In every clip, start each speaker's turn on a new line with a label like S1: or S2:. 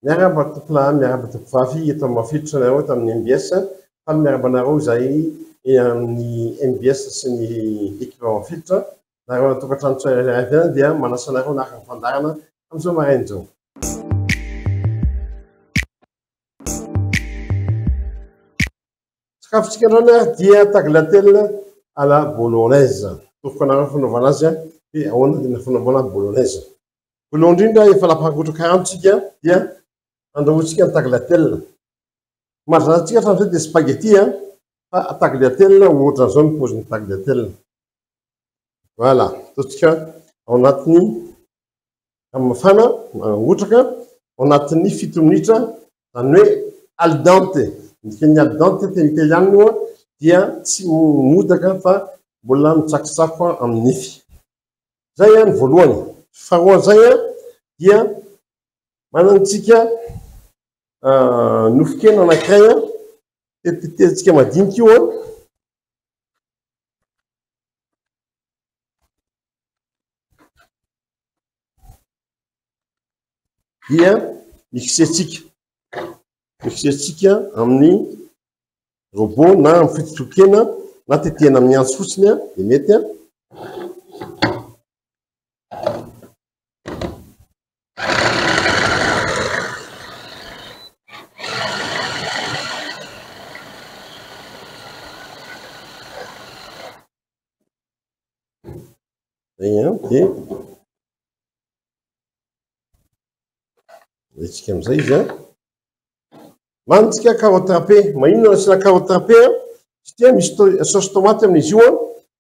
S1: miarabatokla miarabatoko vavy eto mafiditra nareo tamin'ny MBS fa miarabanareo zay amin'ny MBS sy ny équipe mafiditra nareo tokatrano tsirairay dia manasanareo nahaka ny fandarana am'izao marainy zao. Sakafontsika androany dia tagliatelle à la bolognaise. Tofoko anareo fanaovana azy dia ahoana dia fanaovana bolognaise. Voalohany indrindra efa lapagotraka antsika dia andrahoitsika ny tagliatelle. Mazantsika hatramin'izay dia spaghetti fa tagliatelle ohatra zao ny paoziny tagliatelle. Voilà, ataontsika ao anatiny amin'ny mafana otraka ao anatin'ny 7 minitra zany hoe al dente. Ny al dente technique ihany dia tsy modaka fa mbola mitsakitsako amin'ny nify. Zay ny voalohany. Faharoa zay dia manantsika nofokena anankiray tetezitsika madinika io dia mixetsika amin'ny robot na amin'ny fitotrokena na tetehana amin'ny antsy fotsiny dia mety dia etsika amizay izy manitsika carotte râpée. Magnino asina carotte râpée satria misy sauce tomate amin'izy io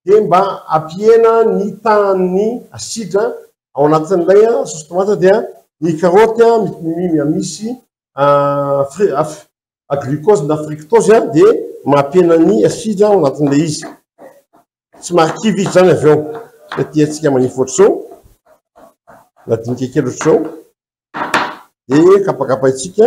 S1: dia mba ampihena ny tahan'ny asidra ao anatin'ilay sauce tomate dia ny carotte misy glucose na fructose dia mampihena ny asidra ao anatin'ilay izy tsy marikivy izy zany avy eo. Tetehetsika manify ohatr'izao madinika kely ohatr'izao dia kapakapaitsika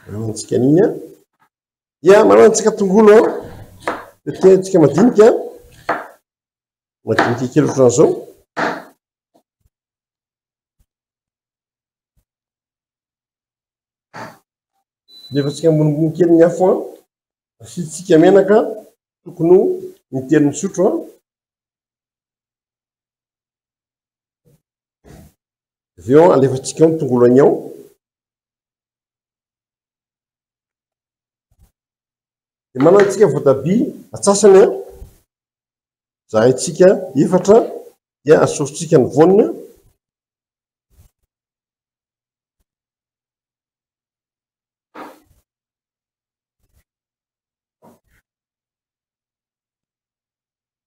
S1: manantsika an'iny dia manantsika tongolo tetehetsika madinika kely ohatran'izao. Lefatsika ambonimbony kely ny afo asitsika menaka tokony mitelo misotro avy eo alefatsika ny tongolo any ao dia manantsika voatabia atsasany zaraitsika efatra dia asofotsika ny voanina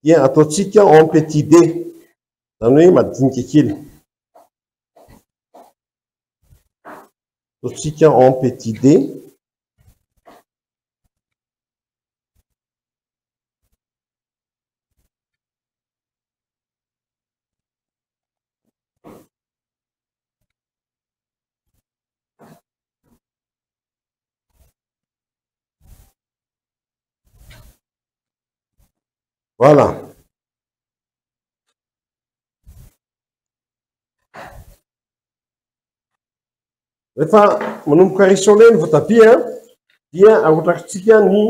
S1: dia ataontsika en petit dé zany hoe madinika kely. Ataontsika en petit dé voilà. Rehefa manomboka risole ny voatabia dia arotrakintsika ny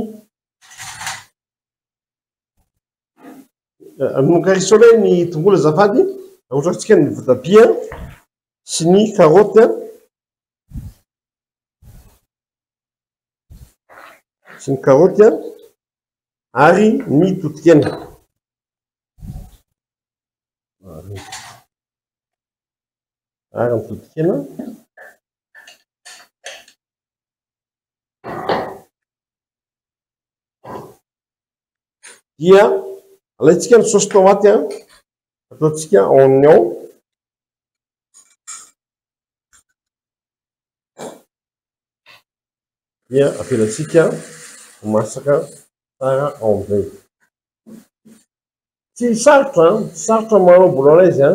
S1: manomboka risole ny tongolo azafady arotrakintsika ny voatabia sy ny carotte ary ny totokena. Ary ny totokena dia alaitsika ny sauce tomate ataontsika oignon dia apelatsika masaka tsara ao amin'izay. Tsy sarotra manao bolognaise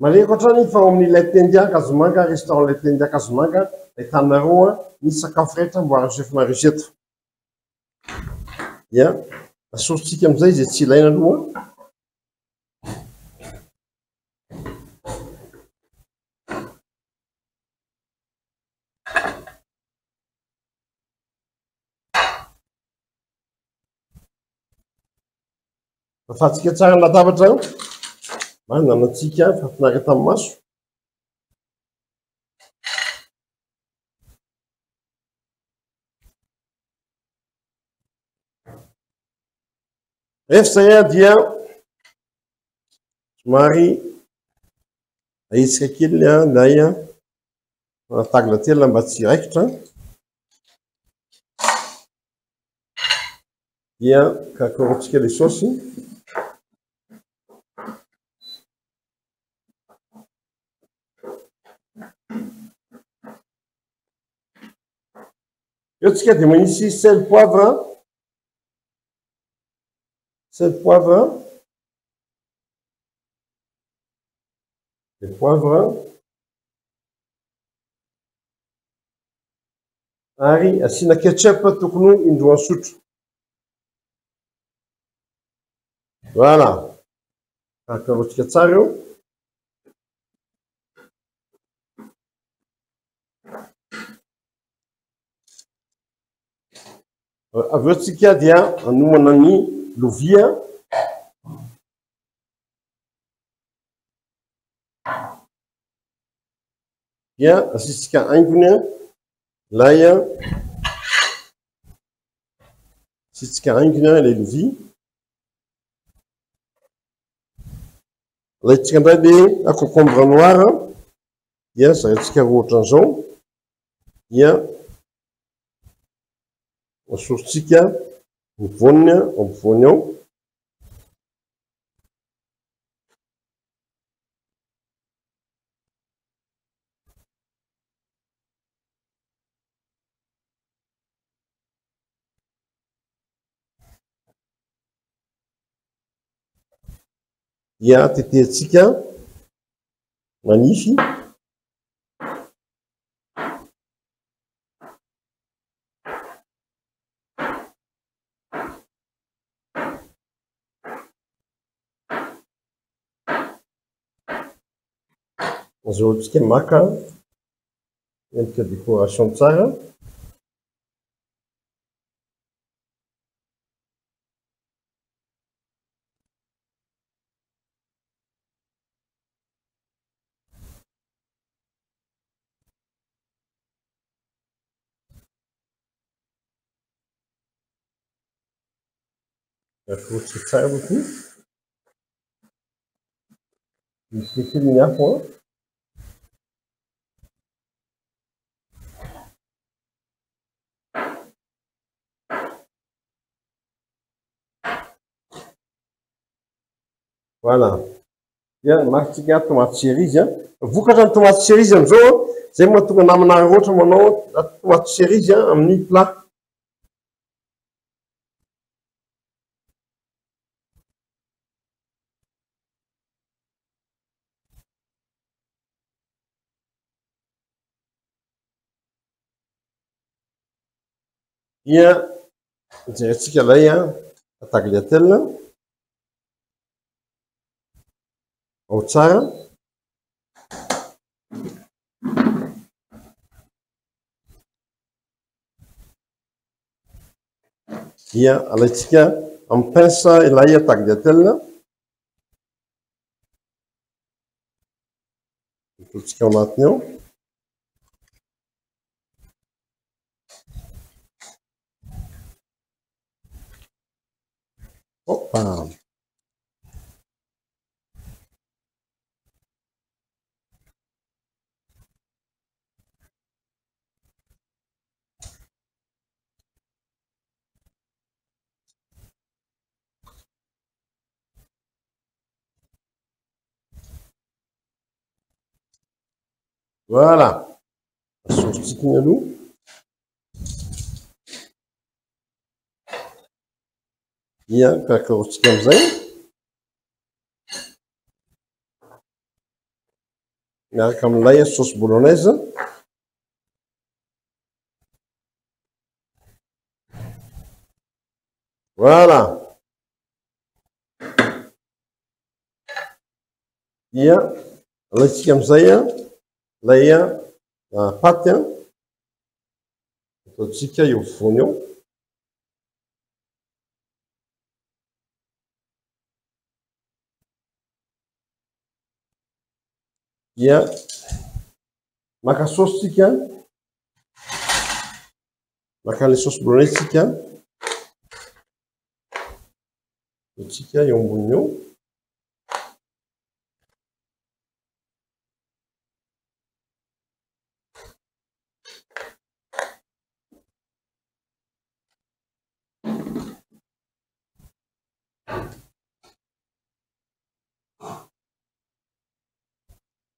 S1: maleko hatrany fa ao amin'ilay tendiaka azomanga restaurant lay tendiaka azomanga ahitanareo a nisy sakafo rehetra mboary sefinareo seto ia asorontsika am'izay zay tsy ilaina aloha fahatsika tsara ny latabatra manana antsika fafinarya tamin'ny maso rehefa zay a dia somary aitsika kely a lay a taglatelina mba tsy raikitra dia kakorotsika le saosy eo tsika dia manisy sel poivre le poivre ary asiana ketchup tokony indroa sotro voilà kakarotsika tsara eo avy eo tsika dia anomana ny lovia dia asitsika aingony lay asitsika aingony lay lovia alaitsika indray le concombre noir dia zarantsika rohatran'izao dia asorontsika mivoniny ampovoany ao dia tetehitsika manify azahoantsika maka endrika décoration tsara afotsika tsara boky misy kely ny afo voilà dia maritsika tomate cerise vokatra ny tomate cerise am'izao zay mahatonga naminary ohatra manao tomate cerise amin'ny plat dia jerentsika lay tagliatelle ao tsara dia alaitsika amin'ny pince ilay tagliatelle mitotsika ao anatiny ao opa voilà asorontsika iny aloha dia karakarootsika am'izay miaraka amin'ilay sauce bolognaise. Voilà. Dia alaitsika amin'izay lay paty ataotsika eo afovoany eo. Dia maka sauce tsika, maka le sauce bolognaise tsika, ataotsika eo amboniny eo.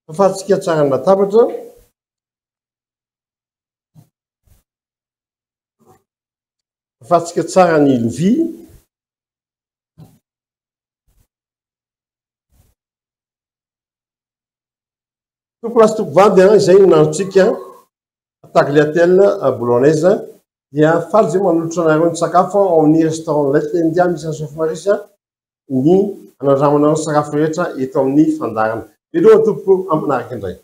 S1: Fafatsika tsara ny latabatra. Fafatsika tsara ny lovia. Tompolasy tompovady izay no nanontsika tagliatelle bolognaise. Dia faly zay manolotra anareo ny sakafo ao amin'ny restaurant Little India misy any Sainte-Marie ny anandramanao ny sakafo rehetra eto amin'ny fandarana. Veloha tompoko amin'ny araka indray.